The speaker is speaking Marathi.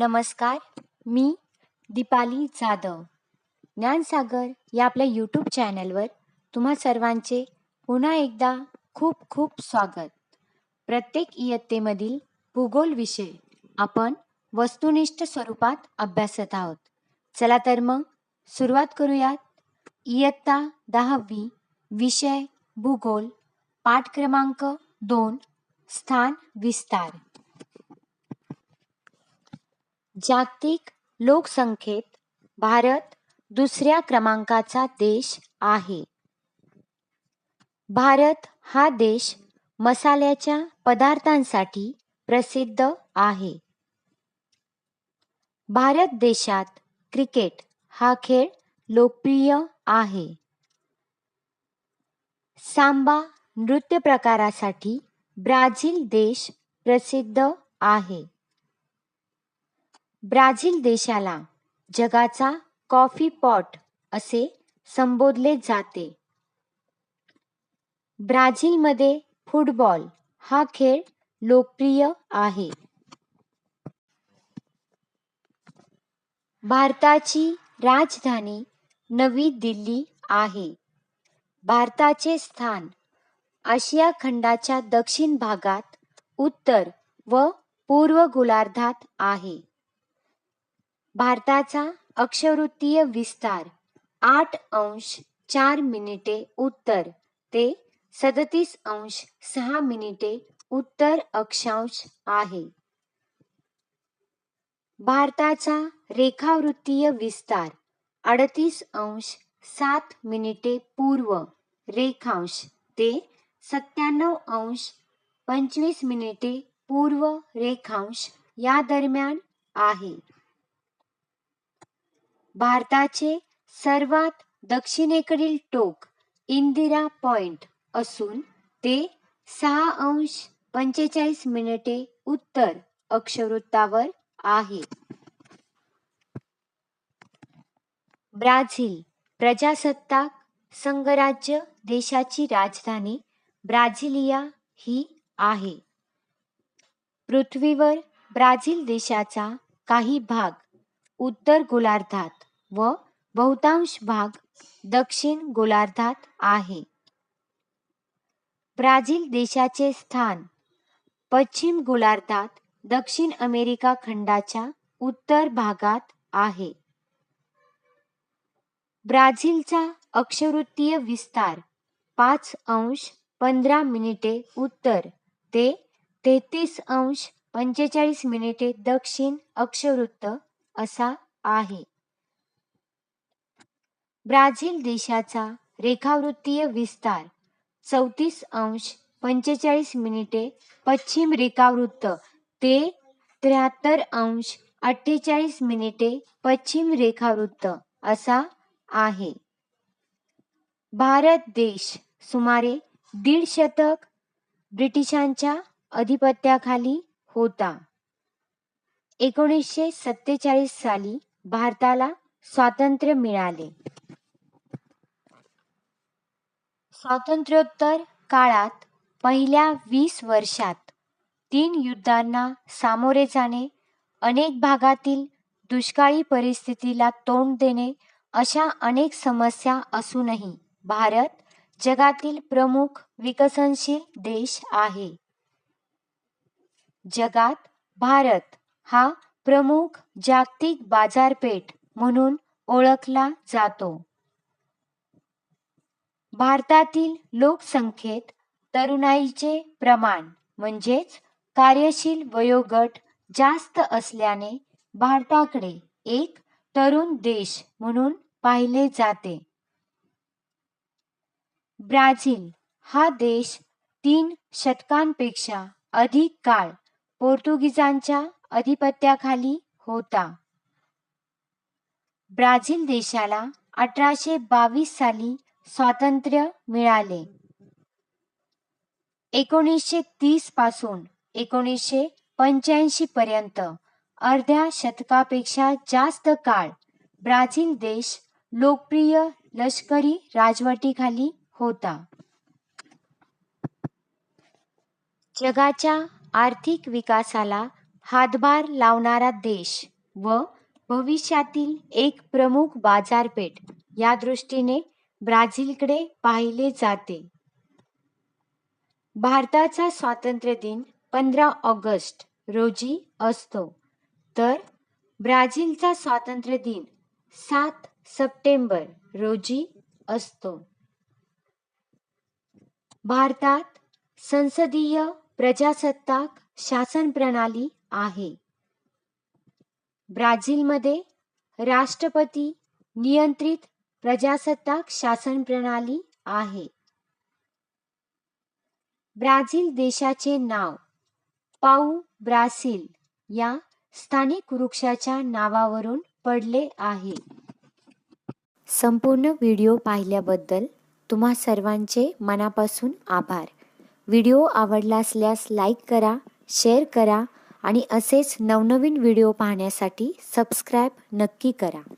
नमस्कार. मी दीपाली जाधव. ज्ञानसागर या आपल्या यूट्यूब चॅनलवर तुम्हा सर्वांचे पुन्हा एकदा खूप खूप स्वागत. प्रत्येक इयत्तेमधील भूगोल विषय आपण वस्तुनिष्ठ स्वरूपात अभ्यासत आहोत. चला तर मग सुरुवात करूयात. इयत्ता 10वी विषय भूगोल, पाठ क्रमांक 2, स्थान विस्तार. जागतिक लोकसंख्येत भारत दुसऱ्या क्रमांकाचा देश आहे. भारत हा देश मसाल्याच्या पदार्थांसाठी प्रसिद्ध आहे. भारत देशात क्रिकेट हा खेळ लोकप्रिय आहे. सांबा नृत्य प्रकारासाठी ब्राझील देश प्रसिद्ध आहे. ब्राझील देशाला जगाचा कॉफी पॉट असे संबोधले जाते. ब्राझीलमध्ये फुटबॉल हा खेळ लोकप्रिय आहे. भारताची राजधानी नवी दिल्ली आहे. भारताचे स्थान आशिया खंडाच्या दक्षिण भागात उत्तर व पूर्व गोलार्धात आहे. भारताचा अक्षवृत्तीय विस्तार 8°4' उत्तर ते 37°6' उत्तर अक्षांश आहे. भारताचा रेखावृत्तीय विस्तार 38°7' पूर्व रेखांश ते 97°25' पूर्व रेखांश या दरम्यान आहे. भारताचे सर्वात दक्षिणेकडील टोक इंदिरा पॉइंट असून ते 6°45' उत्तर अक्षवृत्तावर आहे. ब्राझील प्रजासत्ताक संघराज्य देशाची राजधानी ब्राझिलिया ही आहे. पृथ्वीवर ब्राझील देशाचा काही भाग उत्तर गोलार्धात व बहुतांश भाग दक्षिण गोलार्धात आहे. ब्राझील देशाचे स्थान पश्चिम गोलार्धात दक्षिण अमेरिका खंडाच्या उत्तर भागात आहे. ब्राझीलचा अक्षवृत्तीय विस्तार 5°15' उत्तर ते 33°45' दक्षिण अक्षवृत्त असा आहे. ब्राझील देशाचा रेखावृत्तीय विस्तार 34°45' पश्चिम रेखावृत्त ते 73°48' पश्चिम रेखावृत्त असा आहे. भारत देश सुमारे 1.5 शतक ब्रिटिशांच्या अधिपत्याखाली होता. 1947 साली भारताला स्वातंत्र्य मिळाले. स्वातंत्र्योत्तर काळात पहिल्या 20 वर्षात 3 युद्धांना सामोरे जाणे, अनेक भागातील दुष्काळी परिस्थितीला तोंड देणे अशा अनेक समस्या असूनही भारत जगातील प्रमुख विकसनशील देश आहे. जगात भारत हा प्रमुख जागतिक बाजारपेठ म्हणून ओळखला जातो. भारतातील लोकसंख्येत तरुणाईचे प्रमाण म्हणजेच कार्यशील वयोगट जास्त असल्याने भारताकडे एक तरुण देश म्हणून पाहिले जाते. ब्राझील हा देश 3 शतकांपेक्षा अधिक काळ पोर्तुगीजांच्या अधिपत्याखाली होता. ब्राझील देशाला 1822 साली स्वातंत्र्य मिळाले. 1930 पासून 1985 पर्यंत अर्ध्या शतकापेक्षा जास्त काळ ब्राझील देश लोकप्रिय लष्करी राजवटीखाली होता. जगाच्या आर्थिक विकासाला हातभार लावणारा देश व भविष्यातील एक प्रमुख बाजारपेठ या दृष्टीने ब्राझीलकडे पाहिले जाते. भारताचा स्वातंत्र्य दिन 15 ऑगस्ट रोजी असतो, तर ब्राझीलचा स्वातंत्र्य दिन 7 सप्टेंबर रोजी असतो. भारतात संसदीय प्रजासत्ताक शासन प्रणाली आहे. ब्राझीलमध्ये राष्ट्रपती नियंत्रित प्रजासत्ताक शासन प्रणाली आहे. ब्राझील देशाचे नाव पाऊ ब्रासील या स्थानिक वृक्षाच्या नावावरून पडले आहे. संपूर्ण व्हिडिओ पाहिल्याबद्दल तुम्हा सर्वांचे मनापासून आभार. व्हिडिओ आवडला असल्यास लाईक करा, शेअर करा आणि असेच नवनवीन व्हिडिओ पाहण्यासाठी सबस्क्राईब नक्की करा.